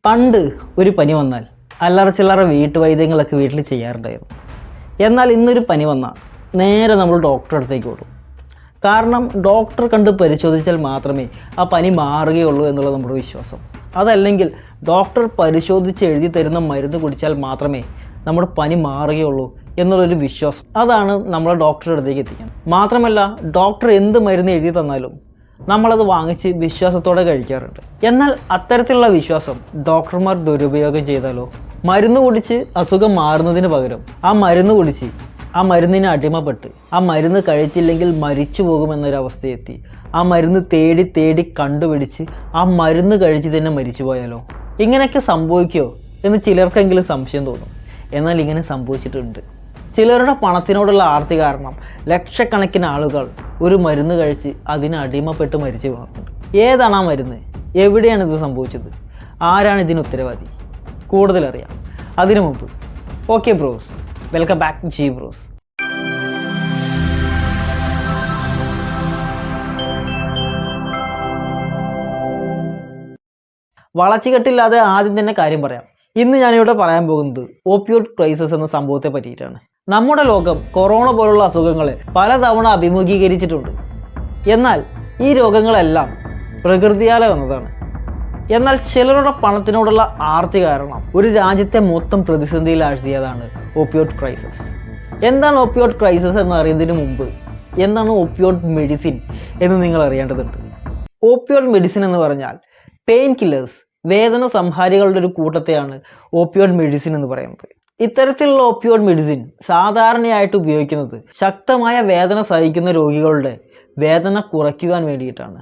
പണ്ട് ഒരു പനി വന്നാൽ അല്ലറ ചില്ലറ വീട്ടുവൈദ്യങ്ങളൊക്കെ വീട്ടിൽ ചെയ്യാറുണ്ടായിരുന്നു. എന്നാൽ ഇന്നൊരു പനി വന്നാൽ നേരെ നമ്മൾ ഡോക്ടറെ അടുത്തേക്ക് ഓടും. കാരണം ഡോക്ടർ കണ്ട് പരിശോധിച്ചാൽ മാത്രമേ ആ പനി മാറുകയുള്ളൂ എന്നുള്ള നമ്മുടെ വിശ്വാസം. അതല്ലെങ്കിൽ ഡോക്ടർ പരിശോധിച്ച് എഴുതി തരുന്ന മരുന്ന് കുടിച്ചാൽ മാത്രമേ നമ്മുടെ പനി മാറുകയുള്ളൂ എന്നുള്ളൊരു വിശ്വാസം. അതാണ് നമ്മളെ ഡോക്ടറുടെ അടുത്തേക്ക് എത്തിക്കുന്നത്. മാത്രമല്ല ഡോക്ടർ എന്ത് മരുന്ന് എഴുതി തന്നാലും നമ്മളത് വാങ്ങിച്ച് വിശ്വാസത്തോടെ കഴിക്കാറുണ്ട്. എന്നാൽ അത്തരത്തിലുള്ള വിശ്വാസം ഡോക്ടർമാർ ദുരുപയോഗം ചെയ്താലോ? മരുന്ന് കുടിച്ച് അസുഖം മാറുന്നതിന് പകരം ആ മരുന്ന് കുടിച്ച് ആ മരുന്നിന് അടിമപ്പെട്ട് ആ മരുന്ന് കഴിച്ചില്ലെങ്കിൽ മരിച്ചു പോകുമെന്നൊരവസ്ഥയെത്തി ആ മരുന്ന് തേടി തേടി കണ്ടുപിടിച്ച് ആ മരുന്ന് കഴിച്ച് തന്നെ മരിച്ചു പോയാലോ? ഇങ്ങനെയൊക്കെ സംഭവിക്കുമോ എന്ന് ചിലർക്കെങ്കിലും സംശയം തോന്നും. എന്നാൽ ഇങ്ങനെ സംഭവിച്ചിട്ടുണ്ട്. ചിലരുടെ പണത്തിനോടുള്ള ആർത്തി കാരണം ലക്ഷക്കണക്കിന് ആളുകൾ ഒരു മരുന്ന് കഴിച്ച് അതിന് അടിമപ്പെട്ട് മരിച്ചു വീണിട്ടുണ്ട്. ഏതാണ് ആ മരുന്ന്? എവിടെയാണ് ഇത് സംഭവിച്ചത്? ആരാണ് ഇതിന് ഉത്തരവാദി? കൂടുതലറിയാം. അതിനു മുമ്പ് okay bros, welcome back G bros. വളച്ചുകെട്ടില്ലാതെ ആദ്യം തന്നെ കാര്യം പറയാം. ഇന്ന് ഞാനിവിടെ പറയാൻ പോകുന്നത് ഓപ്പിയോയിഡ് ക്രൈസിസ് എന്ന സംഭവത്തെ പറ്റിയിട്ടാണ്. നമ്മുടെ ലോകം കൊറോണ പോലുള്ള അസുഖങ്ങളെ പലതവണ അഭിമുഖീകരിച്ചിട്ടുണ്ട്. എന്നാൽ ഈ രോഗങ്ങളെല്ലാം പ്രകൃതിയാലെ വന്നതാണ്. എന്നാൽ ചിലരുടെ പണത്തിനോടുള്ള ആർത്തി കാരണം ഒരു രാജ്യത്തെ മൊത്തം പ്രതിസന്ധിയിലാഴ്ത്തിയതാണ് ഓപ്പിയോയിഡ് ക്രൈസിസ്. എന്താണ് ഓപ്പിയോയിഡ് ക്രൈസിസ് എന്ന് അറിയുന്നതിന് മുമ്പ് എന്താണ് ഓപ്പിയോയിഡ് മെഡിസിൻ എന്ന് നിങ്ങൾ അറിയേണ്ടതുണ്ട്. ഓപ്പിയോയിഡ് മെഡിസിൻ എന്ന് പറഞ്ഞാൽ പെയിൻ കില്ലേഴ്സ്, വേദന സംഹാരികളുടെ ഒരു കൂട്ടത്തെയാണ് ഓപ്പിയോയിഡ് മെഡിസിൻ എന്ന് പറയുന്നത്. ഇത്തരത്തിലുള്ള ഓപ്പിയോയിഡ് മെഡിസിൻ സാധാരണയായിട്ട് ഉപയോഗിക്കുന്നത് ശക്തമായ വേദന സഹിക്കുന്ന രോഗികളുടെ വേദന കുറയ്ക്കുവാൻ വേണ്ടിയിട്ടാണ്.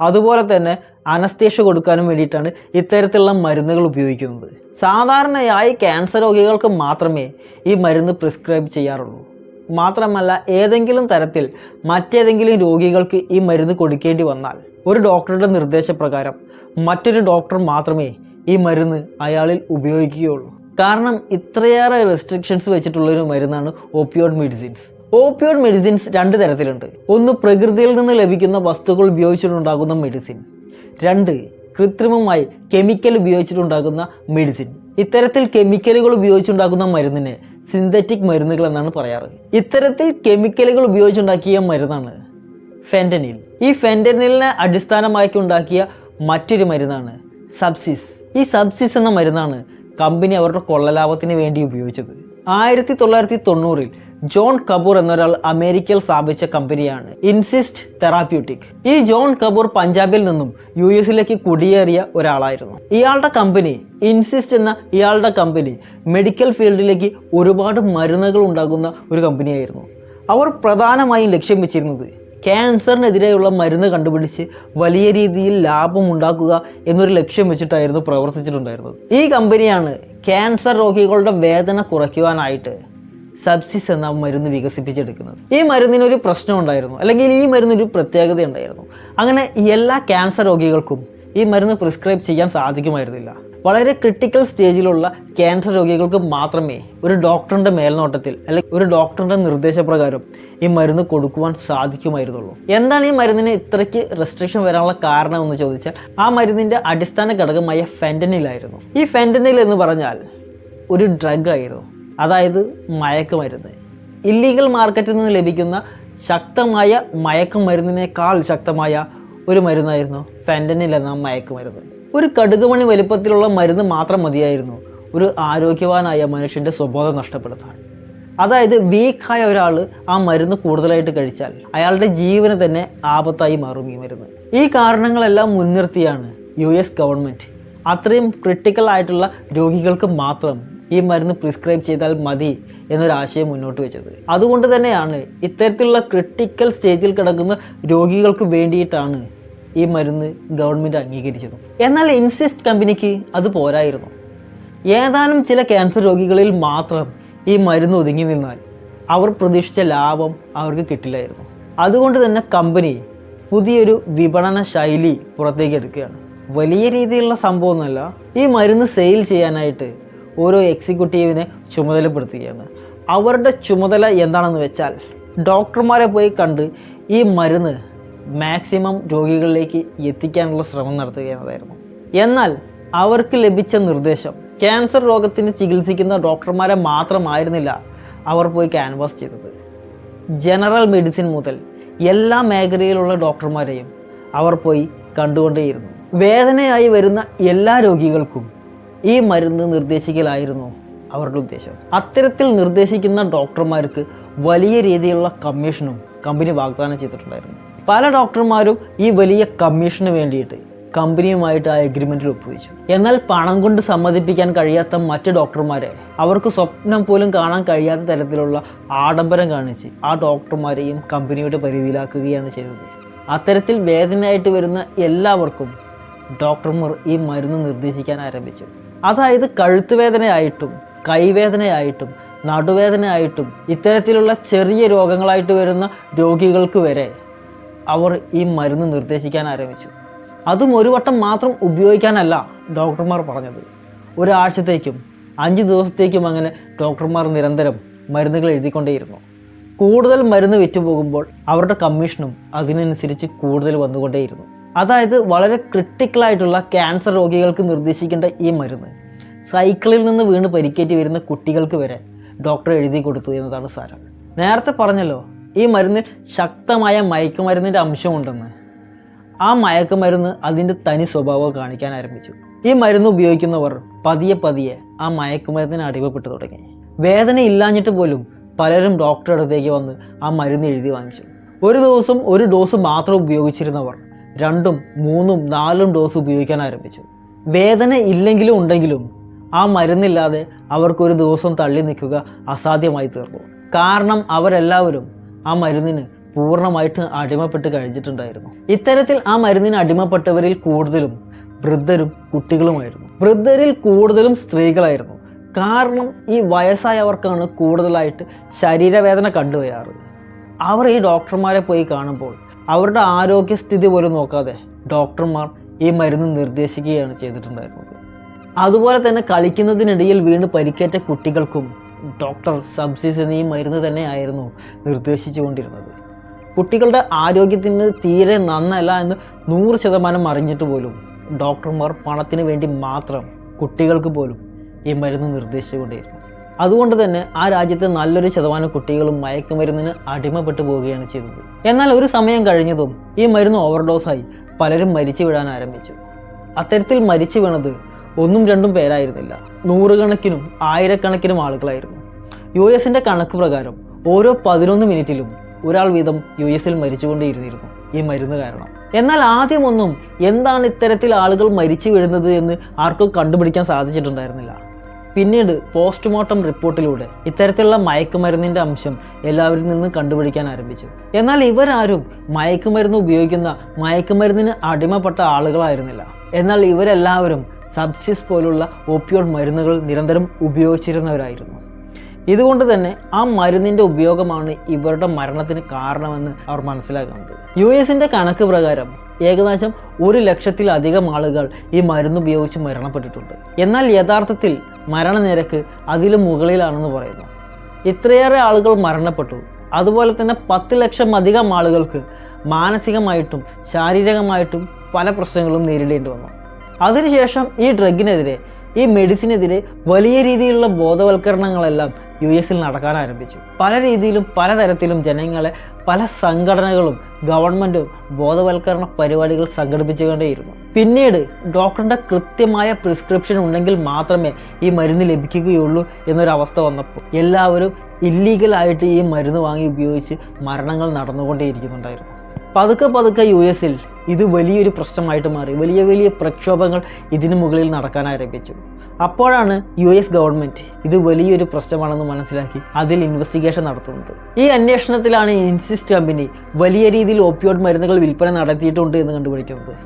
അതുപോലെ തന്നെ അനസ്തേഷ്യ കൊടുക്കാനും വേണ്ടിയിട്ടാണ് ഇത്തരത്തിലുള്ള മരുന്നുകൾ ഉപയോഗിക്കുന്നത്. സാധാരണയായി ക്യാൻസർ രോഗികൾക്ക് മാത്രമേ ഈ മരുന്ന് പ്രിസ്ക്രൈബ് ചെയ്യാറുള്ളൂ. മാത്രമല്ല ഏതെങ്കിലും തരത്തിൽ മറ്റേതെങ്കിലും രോഗികൾക്ക് ഈ മരുന്ന് കൊടുക്കേണ്ടി വന്നാൽ ഒരു ഡോക്ടറുടെ നിർദ്ദേശപ്രകാരം മറ്റൊരു ഡോക്ടർ മാത്രമേ ഈ മരുന്ന് അയാളിൽ ഉപയോഗിക്കുകയുള്ളൂ. കാരണം ഇത്രയേറെ റെസ്ട്രിക്ഷൻസ് വെച്ചിട്ടുള്ളൊരു മരുന്നാണ് ഓപ്പിയോയിഡ് മെഡിസിൻസ്. ഓപ്പിയോയിഡ് മെഡിസിൻസ് രണ്ട് തരത്തിലുണ്ട്. ഒന്ന് പ്രകൃതിയിൽ നിന്ന് ലഭിക്കുന്ന വസ്തുക്കൾ ഉപയോഗിച്ചിട്ടുണ്ടാകുന്ന മെഡിസിൻ, രണ്ട് കൃത്രിമമായി കെമിക്കൽ ഉപയോഗിച്ചിട്ടുണ്ടാകുന്ന മെഡിസിൻ. ഇത്തരത്തിൽ കെമിക്കലുകൾ ഉപയോഗിച്ചുണ്ടാക്കുന്ന മരുന്നിനെ സിന്തറ്റിക് മരുന്നുകൾ എന്നാണ് പറയാറ്. ഇത്തരത്തിൽ കെമിക്കലുകൾ ഉപയോഗിച്ചുണ്ടാക്കിയ മരുന്നാണ് ഫെന്റനിൽ. ഈ ഫെന്റനിലിനെ അടിസ്ഥാനമാക്കി ഉണ്ടാക്കിയ മറ്റൊരു മരുന്നാണ് സബ്സിസ്. ഈ സബ്സിസ് എന്ന മരുന്നാണ് കമ്പനി അവരുടെ കൊള്ളലാഭത്തിന് വേണ്ടി ഉപയോഗിച്ചത്. 1990 ജോൺ കപൂർ എന്നൊരാൾ അമേരിക്കയിൽ സ്ഥാപിച്ച കമ്പനിയാണ് ഇൻസിസ്റ്റ് തെറാപ്യൂട്ടിക്. ഈ ജോൺ കപൂർ പഞ്ചാബിൽ നിന്നും US കുടിയേറിയ ഒരാളായിരുന്നു. ഇയാളുടെ കമ്പനി ഇൻസിസ്റ്റ് എന്ന ഇയാളുടെ കമ്പനി മെഡിക്കൽ ഫീൽഡിലേക്ക് ഒരുപാട് മരുന്നുകൾ ഉണ്ടാകുന്ന ഒരു കമ്പനിയായിരുന്നു. അവർ പ്രധാനമായും ലക്ഷ്യം വെച്ചിരുന്നത് ക്യാൻസറിനെതിരെയുള്ള മരുന്ന് കണ്ടുപിടിച്ച് വലിയ രീതിയിൽ ലാഭം ഉണ്ടാക്കുക എന്നൊരു ലക്ഷ്യം വെച്ചിട്ടായിരുന്നു പ്രവർത്തിച്ചിട്ടുണ്ടായിരുന്നത്. ഈ കമ്പനിയാണ് ക്യാൻസർ രോഗികളുടെ വേദന കുറയ്ക്കുവാനായിട്ട് സബ്സിസ് എന്ന മരുന്ന് വികസിപ്പിച്ചെടുക്കുന്നത്. ഈ മരുന്നിനൊരു പ്രശ്നം ഉണ്ടായിരുന്നു, അല്ലെങ്കിൽ ഈ മരുന്നൊരു പ്രത്യേകത ഉണ്ടായിരുന്നു. അങ്ങനെ എല്ലാ ക്യാൻസർ രോഗികൾക്കും ഈ മരുന്ന് പ്രിസ്ക്രൈബ് ചെയ്യാൻ സാധിക്കുമായിരുന്നില്ല. വളരെ ക്രിട്ടിക്കൽ സ്റ്റേജിലുള്ള ക്യാൻസർ രോഗികൾക്ക് മാത്രമേ ഒരു ഡോക്ടറിൻ്റെ മേൽനോട്ടത്തിൽ അല്ലെങ്കിൽ ഒരു ഡോക്ടറിൻ്റെ നിർദ്ദേശപ്രകാരം ഈ മരുന്ന് കൊടുക്കുവാൻ സാധിക്കുമായിരുന്നുള്ളൂ. എന്താണ് ഈ മരുന്നിന് ഇത്രയ്ക്ക് റെസ്ട്രിക്ഷൻ വരാനുള്ള കാരണം എന്ന് ചോദിച്ചാൽ ആ മരുന്നിൻ്റെ അടിസ്ഥാന ഘടകമായ ഫെന്റനിലായിരുന്നു. ഈ ഫെന്റനിൽ എന്ന് പറഞ്ഞാൽ ഒരു ഡ്രഗ് ആയിരുന്നു, അതായത് മയക്കുമരുന്ന്. ഇല്ലീഗൽ മാർക്കറ്റിൽ നിന്ന് ലഭിക്കുന്ന ശക്തമായ മയക്കുമരുന്നിനേക്കാൾ ശക്തമായ ഒരു മരുന്നായിരുന്നു ഫെന്റനിൽ എന്ന മയക്കുമരുന്ന്. ഒരു കടുകുമണി വലുപ്പത്തിലുള്ള മരുന്ന് മാത്രം മതിയായിരുന്നു ഒരു ആരോഗ്യവാനായ മനുഷ്യൻ്റെ സ്വബോധം നഷ്ടപ്പെടുത്താൻ. അതായത് വീക്കായ ഒരാൾ ആ മരുന്ന് കൂടുതലായിട്ട് കഴിച്ചാൽ അയാളുടെ ജീവന് തന്നെ ആപത്തായി മാറും ഈ മരുന്ന്. ഈ കാരണങ്ങളെല്ലാം മുൻനിർത്തിയാണ് US ഗവൺമെൻറ് അത്രയും ക്രിട്ടിക്കൽ ആയിട്ടുള്ള രോഗികൾക്ക് മാത്രം ഈ മരുന്ന് പ്രിസ്ക്രൈബ് ചെയ്താൽ മതി എന്നൊരാശയം മുന്നോട്ട് വെച്ചത്. അതുകൊണ്ട് തന്നെയാണ് ഇത്തരത്തിലുള്ള ക്രിട്ടിക്കൽ സ്റ്റേജിൽ കിടക്കുന്ന രോഗികൾക്ക് വേണ്ടിയിട്ടാണ് ഈ മരുന്ന് ഗവൺമെൻറ് അംഗീകരിച്ചത്. എന്നാൽ ഇൻസിസ്റ്റ് കമ്പനിക്ക് അത് പോരായിരുന്നു. ഏതാനും ചില ക്യാൻസർ രോഗികളിൽ മാത്രം ഈ മരുന്ന് ഒതുങ്ങി നിന്നാൽ അവർ പ്രതീക്ഷിച്ച ലാഭം അവർക്ക് കിട്ടില്ലായിരുന്നു. അതുകൊണ്ട് തന്നെ കമ്പനി പുതിയൊരു വിപണന ശൈലി പുറത്തേക്ക് എടുക്കുകയാണ്. വലിയ രീതിയിലുള്ള സംഭവമൊന്നുമല്ല. ഈ മരുന്ന് സെയിൽ ചെയ്യാനായിട്ട് ഓരോ എക്സിക്യൂട്ടീവിനെ ചുമതലപ്പെടുത്തുകയാണ്. അവരുടെ ചുമതല എന്താണെന്ന് വെച്ചാൽ ഡോക്ടർമാരെ പോയി കണ്ട് ഈ മരുന്ന് മാക്സിമം രോഗികളിലേക്ക് എത്തിക്കാനുള്ള ശ്രമം നടത്തുകയായിരുന്നു. എന്നാൽ അവർക്ക് ലഭിച്ച നിർദ്ദേശം ക്യാൻസർ രോഗത്തിന് ചികിത്സിക്കുന്ന ഡോക്ടർമാരെ മാത്രമായിരുന്നില്ല അവർ പോയി ക്യാൻവാസ് ചെയ്തത്. ജനറൽ മെഡിസിൻ മുതൽ എല്ലാ മേഖലയിലുള്ള ഡോക്ടർമാരെയും അവർ പോയി കണ്ടുകൊണ്ടേയിരുന്നു. വേദനയായി വരുന്ന എല്ലാ രോഗികൾക്കും ഈ മരുന്ന് നിർദ്ദേശിക്കലായിരുന്നു അവരുടെ ഉദ്ദേശം. അത്തരത്തിൽ നിർദ്ദേശിക്കുന്ന ഡോക്ടർമാർക്ക് വലിയ രീതിയിലുള്ള കമ്മീഷനും കമ്പനി വാഗ്ദാനം ചെയ്തിട്ടുണ്ടായിരുന്നു. പല ഡോക്ടർമാരും ഈ വലിയ കമ്മീഷന് വേണ്ടിയിട്ട് കമ്പനിയുമായിട്ട് ആ എഗ്രിമെൻറ്റിൽ ഒപ്പുവെച്ചു. എന്നാൽ പണം കൊണ്ട് സമ്മതിപ്പിക്കാൻ കഴിയാത്ത മറ്റ് ഡോക്ടർമാരെ അവർക്ക് സ്വപ്നം പോലും കാണാൻ കഴിയാത്ത തരത്തിലുള്ള ആഡംബരം കാണിച്ച് ആ ഡോക്ടർമാരെയും കമ്പനിയുടെ പരിധിയിലാക്കുകയാണ് ചെയ്തത്. അത്തരത്തിൽ വേദനയായിട്ട് വരുന്ന എല്ലാവർക്കും ഡോക്ടർമാർ ഈ മരുന്ന് നിർദ്ദേശിക്കാൻ ആരംഭിച്ചു. അതായത് കഴുത്തുവേദനയായിട്ടും കൈവേദനയായിട്ടും നടുവേദനയായിട്ടും ഇത്തരത്തിലുള്ള ചെറിയ രോഗങ്ങളായിട്ട് വരുന്ന രോഗികൾക്ക് വരെ അവർ ഈ മരുന്ന് നിർദ്ദേശിക്കാൻ ആരംഭിച്ചു. അതും ഒരു വട്ടം മാത്രം ഉപയോഗിക്കാനല്ല ഡോക്ടർമാർ പറഞ്ഞത്. ഒരാഴ്ചത്തേക്കും 5 ദിവസത്തേക്കും അങ്ങനെ ഡോക്ടർമാർ നിരന്തരം മരുന്നുകൾ എഴുതിക്കൊണ്ടേയിരുന്നു. കൂടുതൽ മരുന്ന് വിറ്റുപോകുമ്പോൾ അവരുടെ കമ്മീഷനും അതിനനുസരിച്ച് കൂടുതൽ വന്നുകൊണ്ടേയിരുന്നു. അതായത് വളരെ ക്രിട്ടിക്കലായിട്ടുള്ള ക്യാൻസർ രോഗികൾക്ക് നിർദ്ദേശിക്കേണ്ട ഈ മരുന്ന് സൈക്കിളിൽ നിന്ന് വീണ് പരിക്കേറ്റി വരുന്ന കുട്ടികൾക്ക് വരെ ഡോക്ടർ എഴുതി കൊടുത്തു എന്നതാണ് സാരം. നേരത്തെ പറഞ്ഞല്ലോ ഈ മരുന്നിൽ ശക്തമായ മയക്കുമരുന്നിൻ്റെ അംശമുണ്ടെന്ന്. ആ മയക്കുമരുന്ന് അതിൻ്റെ തനി സ്വഭാവം കാണിക്കാൻ ആരംഭിച്ചു. ഈ മരുന്ന് ഉപയോഗിക്കുന്നവർ പതിയെ ആ മയക്കുമരുന്നിന് അടിമപ്പെട്ടു തുടങ്ങി. വേദന ഇല്ലാഞ്ഞിട്ട് പോലും പലരും ഡോക്ടറുടെ അടുത്തേക്ക് വന്ന് ആ മരുന്ന് എഴുതി വാങ്ങിച്ചു. ഒരു ദിവസം ഒരു ഡോസ് മാത്രം ഉപയോഗിച്ചിരുന്നവർ 2, 3, 4 ഡോസ് ഉപയോഗിക്കാൻ ആരംഭിച്ചു. വേദന ഇല്ലെങ്കിലും ഉണ്ടെങ്കിലും ആ മരുന്നില്ലാതെ അവർക്കൊരു ദിവസം തള്ളി നിൽക്കുക അസാധ്യമായി തീർന്നു. കാരണം അവരെല്ലാവരും ആ മരുന്നിന് പൂർണ്ണമായിട്ട് അടിമപ്പെട്ട് കഴിച്ചിട്ടുണ്ടായിരുന്നു. ഇത്തരത്തിൽ ആ മരുന്നിന് അടിമപ്പെട്ടവരിൽ കൂടുതലും വൃദ്ധരും കുട്ടികളുമായിരുന്നു. വൃദ്ധരിൽ കൂടുതലും സ്ത്രീകളായിരുന്നു. കാരണം ഈ വയസ്സായവർക്കാണ് കൂടുതലായിട്ട് ശരീരവേദന കണ്ടുവരാറ്. അവർ ഈ ഡോക്ടർമാരെ പോയി കാണുമ്പോൾ അവരുടെ ആരോഗ്യസ്ഥിതി പോലും നോക്കാതെ ഡോക്ടർമാർ ഈ മരുന്ന് നിർദ്ദേശിക്കുകയാണ് ചെയ്തിട്ടുണ്ടായിരുന്നത്. അതുപോലെ തന്നെ കളിക്കുന്നതിനിടയിൽ വീണ് പരിക്കേറ്റ കുട്ടികൾക്കും ഡോക്ടർ സബ്സിസ് എന്ന ഈ മരുന്ന് തന്നെയായിരുന്നു നിർദ്ദേശിച്ചുകൊണ്ടിരുന്നത്. കുട്ടികളുടെ ആരോഗ്യത്തിന് തീരെ നന്നല്ല എന്ന് 100% അറിഞ്ഞിട്ട് പോലും ഡോക്ടർമാർ പണത്തിന് വേണ്ടി മാത്രം കുട്ടികൾക്ക് പോലും ഈ മരുന്ന് നിർദ്ദേശിച്ചുകൊണ്ടേയിരുന്നു. അതുകൊണ്ട് തന്നെ ആ രാജ്യത്തെ നല്ലൊരു ശതമാനം കുട്ടികളും മയക്കുമരുന്നിന് അടിമപ്പെട്ടു പോവുകയാണ് ചെയ്തത്. എന്നാൽ ഒരു സമയം കഴിഞ്ഞതും ഈ മരുന്ന് ഓവർഡോസായി പലരും മരിച്ചു വീഴാൻ ആരംഭിച്ചു. അത്തരത്തിൽ മരിച്ചു വീണത് 1ഉം 2ഉം പേരായിരുന്നില്ല, 100 കണക്കിനും 1000 ആളുകളായിരുന്നു. US-ന്റെ കണക്ക് പ്രകാരം ഓരോ 11 മിനിറ്റിലും ഒരാൾ വീതം US-ൽ മരിച്ചുകൊണ്ടേയിരുന്നിരുന്നു ഈ മരുന്ന് കാരണം. എന്നാൽ ആദ്യമൊന്നും എന്താണ് ഇത്തരത്തിൽ ആളുകൾ മരിച്ചു വീഴുന്നത് എന്ന് ആർക്കും കണ്ടുപിടിക്കാൻ സാധിച്ചിട്ടുണ്ടായിരുന്നില്ല. പിന്നീട് പോസ്റ്റ്മോർട്ടം റിപ്പോർട്ടിലൂടെ ഇത്തരത്തിലുള്ള മയക്കുമരുന്നിൻ്റെ അംശം എല്ലാവരിൽ നിന്നും കണ്ടുപിടിക്കാൻ ആരംഭിച്ചു. എന്നാൽ ഇവരാരും മയക്കുമരുന്ന് ഉപയോഗിക്കുന്ന മയക്കുമരുന്നിന് അടിമപ്പെട്ട ആളുകളായിരുന്നില്ല. എന്നാൽ ഇവരെല്ലാവരും സബ്സിസ് പോലുള്ള ഓപ്പിയോഡ് മരുന്നുകൾ നിരന്തരം ഉപയോഗിച്ചിരുന്നവരായിരുന്നു. ഇതുകൊണ്ട് തന്നെ ആ മരുന്നിൻ്റെ ഉപയോഗമാണ് ഇവരുടെ മരണത്തിന് കാരണമെന്ന് അവർ മനസ്സിലാക്കുന്നത്. US-ന്റെ കണക്ക് പ്രകാരം ഏകദേശം 100,000-ലധികം ആളുകൾ ഈ മരുന്ന് ഉപയോഗിച്ച് മരണപ്പെട്ടിട്ടുണ്ട്. എന്നാൽ യഥാർത്ഥത്തിൽ മരണനിരക്ക് അതിലും മുകളിലാണെന്ന് പറയുന്നു. ഇത്രയേറെ ആളുകൾ മരണപ്പെട്ടു. അതുപോലെ തന്നെ 10 ലക്ഷം ആളുകൾക്ക് മാനസികമായിട്ടും ശാരീരികമായിട്ടും പല പ്രശ്നങ്ങളും നേരിടേണ്ടി വന്നു. അതിനുശേഷം ഈ ഡ്രഗിനെതിരെ ഈ മെഡിസിനെതിരെ വലിയ രീതിയിലുള്ള ബോധവൽക്കരണങ്ങളെല്ലാം US-ൽ നടക്കാൻ ആരംഭിച്ചു. പല രീതിയിലും പലതരത്തിലും ജനങ്ങളെ പല സംഘടനകളും ഗവൺമെൻറ്റും ബോധവൽക്കരണ പരിപാടികൾ സംഘടിപ്പിച്ചുകൊണ്ടേയിരുന്നു. പിന്നീട് ഡോക്ടറിൻ്റെ കൃത്യമായ പ്രിസ്ക്രിപ്ഷൻ ഉണ്ടെങ്കിൽ മാത്രമേ ഈ മരുന്ന് ലഭിക്കുകയുള്ളൂ എന്നൊരവസ്ഥ വന്നപ്പോൾ എല്ലാവരും ഇല്ലീഗലായിട്ട് ഈ മരുന്ന് വാങ്ങി ഉപയോഗിച്ച് മരണങ്ങൾ നടന്നുകൊണ്ടേയിരിക്കുന്നുണ്ടായിരുന്നു. പതുക്കെ US-ൽ ഇത് വലിയൊരു പ്രശ്നമായിട്ട് മാറി. വലിയ പ്രക്ഷോഭങ്ങൾ ഇതിനു മുകളിൽ നടക്കാൻ ആരംഭിച്ചു. അപ്പോഴാണ് US ഗവൺമെൻറ് ഇത് വലിയൊരു പ്രശ്നമാണെന്ന് മനസ്സിലാക്കി അതിൽ ഇൻവെസ്റ്റിഗേഷൻ നടത്തുന്നത്. ഈ അന്വേഷണത്തിലാണ് ഇൻസിസ്റ്റ് കമ്പനി വലിയ രീതിയിൽ ഓപ്പിയോഡ് മരുന്നുകൾ വിൽപ്പന നടത്തിയിട്ടുണ്ട് എന്ന് കണ്ടുപിടിക്കുന്നത്.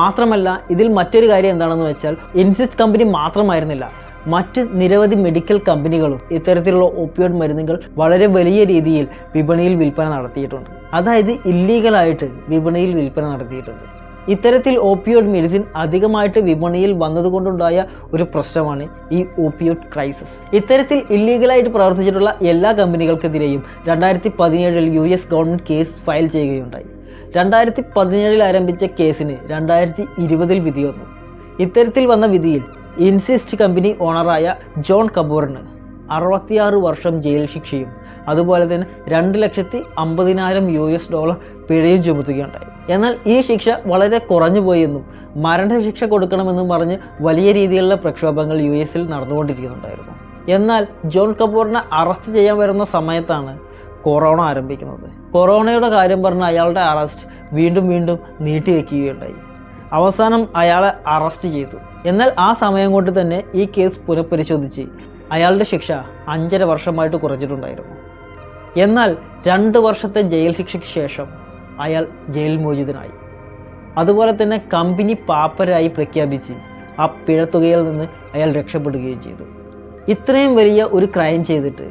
മാത്രമല്ല ഇതിൽ മറ്റൊരു കാര്യം എന്താണെന്ന് വെച്ചാൽ ഇൻസിസ്റ്റ് കമ്പനി മാത്രമായിരുന്നില്ല, മറ്റ് നിരവധി മെഡിക്കൽ കമ്പനികളും ഇത്തരത്തിലുള്ള ഓപ്പിയോഡ് മരുന്നുകൾ വളരെ വലിയ രീതിയിൽ വിപണിയിൽ വിൽപ്പന നടത്തിയിട്ടുണ്ട്. അതായത് ഇല്ലീഗലായിട്ട് വിപണിയിൽ വിൽപ്പന നടത്തിയിട്ടുണ്ട്. ഇത്തരത്തിൽ ഓപ്പിയോഡ് മെഡിസിൻ അധികമായിട്ട് വിപണിയിൽ വന്നതുകൊണ്ടുണ്ടായ ഒരു പ്രശ്നമാണ് ഈ ഓപ്പിയോഡ് ക്രൈസിസ്. ഇത്തരത്തിൽ ഇല്ലീഗലായിട്ട് പ്രവർത്തിച്ചിട്ടുള്ള എല്ലാ കമ്പനികൾക്കെതിരെയും 2017 US ഗവൺമെൻറ് കേസ് ഫയൽ ചെയ്യുകയുണ്ടായി. 2017 ആരംഭിച്ച കേസിന് 2020 വിധി വന്നു. ഇത്തരത്തിൽ വന്ന വിധിയിൽ ഇൻസിസ്റ്റ് കമ്പനി ഓണറായ ജോൺ കപൂറിന് 66 വർഷം ജയിൽ ശിക്ഷയും അതുപോലെ തന്നെ $2,50,000 പിഴയും ചുമത്തുകയുണ്ടായി. എന്നാൽ ഈ ശിക്ഷ വളരെ കുറഞ്ഞു പോയെന്നും മരണശിക്ഷ കൊടുക്കണമെന്നും പറഞ്ഞ് വലിയ രീതിയിലുള്ള പ്രക്ഷോഭങ്ങൾ US-ൽ നടന്നുകൊണ്ടിരിക്കുന്നുണ്ടായിരുന്നു. എന്നാൽ ജോൺ കപൂറിനെ അറസ്റ്റ് ചെയ്യാൻ വരുന്ന സമയത്താണ് കൊറോണ ആരംഭിക്കുന്നത്. കൊറോണയുടെ കാര്യം പറഞ്ഞ് അയാളുടെ അറസ്റ്റ് വീണ്ടും നീട്ടിവെക്കുകയുണ്ടായി. അവസാനം അയാളെ അറസ്റ്റ് ചെയ്തു. എന്നാൽ ആ സമയം കൊണ്ട് തന്നെ ഈ കേസ് പുനഃപരിശോധിച്ച് അയാളുടെ ശിക്ഷ 5.5 വർഷമായിട്ട് കുറച്ചിട്ടുണ്ടായിരുന്നു. എന്നാൽ 2 വർഷത്തെ ജയിൽ ശിക്ഷയ്ക്ക് ശേഷം അയാൾ ജയിൽ മോചിതനായി. അതുപോലെ തന്നെ കമ്പനി പാപ്പരായി പ്രഖ്യാപിച്ച് ആ പിഴത്തുകയിൽ നിന്ന് അയാൾ രക്ഷപ്പെടുകയും ചെയ്തു. ഇത്രയും വലിയ ഒരു ക്രൈം ചെയ്തിട്ട്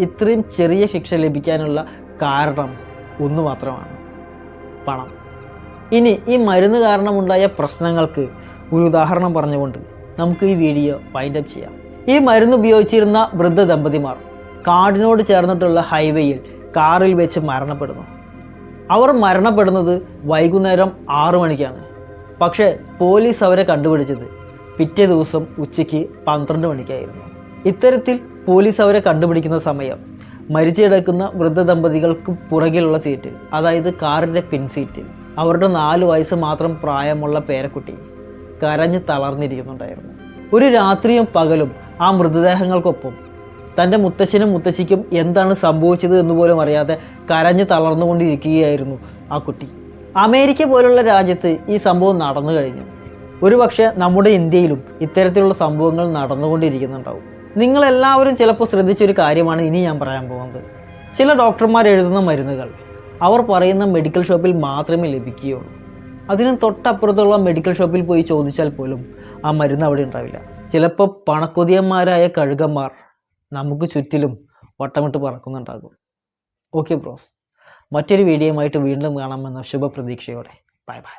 ഇത്രയും ചെറിയ ശിക്ഷ ലഭിക്കാനുള്ള കാരണം ഒന്ന് മാത്രമാണ്: പണം. ഇനി ഈ മരുന്ന് കാരണമുണ്ടായ പ്രശ്നങ്ങൾക്ക് ഒരു ഉദാഹരണം പറഞ്ഞുകൊണ്ട് നമുക്ക് ഈ വീഡിയോ വൈൻഡപ്പ് ചെയ്യാം. ഈ മരുന്ന് ഉപയോഗിച്ചിരുന്ന വൃദ്ധ ദമ്പതിമാർ കാടിനോട് ചേർന്നിട്ടുള്ള ഹൈവേയിൽ കാറിൽ വെച്ച് മരണപ്പെടുന്നു. അവർ മരണപ്പെടുന്നത് വൈകുന്നേരം 6 മണിക്കാണ്. പക്ഷേ പോലീസ് അവരെ കണ്ടുപിടിച്ചത് പിറ്റേ ദിവസം ഉച്ചയ്ക്ക് 12 മണിക്കായിരുന്നു. ഇത്തരത്തിൽ പോലീസ് അവരെ കണ്ടുപിടിക്കുന്ന സമയം മരിച്ചു കിടക്കുന്ന വൃദ്ധ ദമ്പതികൾക്ക് പുറകിലുള്ള സീറ്റിൽ, അതായത് കാറിൻ്റെ പിൻസീറ്റിൽ, അവരുടെ 4 വയസ്സ് മാത്രം പ്രായമുള്ള പേരക്കുട്ടി കരഞ്ഞ് തളർന്നിരിക്കുന്നുണ്ടായിരുന്നു. ഒരു രാത്രിയും പകലും ആ മൃതദേഹങ്ങൾക്കൊപ്പം തൻ്റെ മുത്തശ്ശനും മുത്തശ്ശിക്കും എന്താണ് സംഭവിച്ചത് എന്ന് പോലും അറിയാതെ കരഞ്ഞ് തളർന്നുകൊണ്ടിരിക്കുകയായിരുന്നു ആ കുട്ടി. അമേരിക്ക പോലുള്ള രാജ്യത്ത് ഈ സംഭവം നടന്നു കഴിഞ്ഞു. ഒരുപക്ഷെ നമ്മുടെ ഇന്ത്യയിലും ഇത്തരത്തിലുള്ള സംഭവങ്ങൾ നടന്നുകൊണ്ടിരിക്കുന്നുണ്ടാവും. നിങ്ങളെല്ലാവരും ചിലപ്പോൾ ശ്രദ്ധിച്ചൊരു കാര്യമാണ് ഇനി ഞാൻ പറയാൻ പോകുന്നത്. ചില ഡോക്ടർമാർ എഴുതുന്ന മരുന്നുകൾ അവർ പറയുന്ന മെഡിക്കൽ ഷോപ്പിൽ മാത്രമേ ലഭിക്കുകയുള്ളൂ. അതിന് തൊട്ടപ്പുറത്തുള്ള മെഡിക്കൽ ഷോപ്പിൽ പോയി ചോദിച്ചാൽ പോലും ആ മരുന്ന് അവിടെ ഉണ്ടാവില്ല. ചിലപ്പോൾ പണക്കൊതിയന്മാരായ കഴുകന്മാർ നമുക്ക് ചുറ്റിലും വട്ടമിട്ട് പറക്കുന്നുണ്ടാകും. ഓക്കെ ബ്രോസ്, മറ്റൊരു വീഡിയോയുമായിട്ട് വീണ്ടും കാണാമെന്ന ശുഭപ്രതീക്ഷയോടെ ബൈ ബൈ.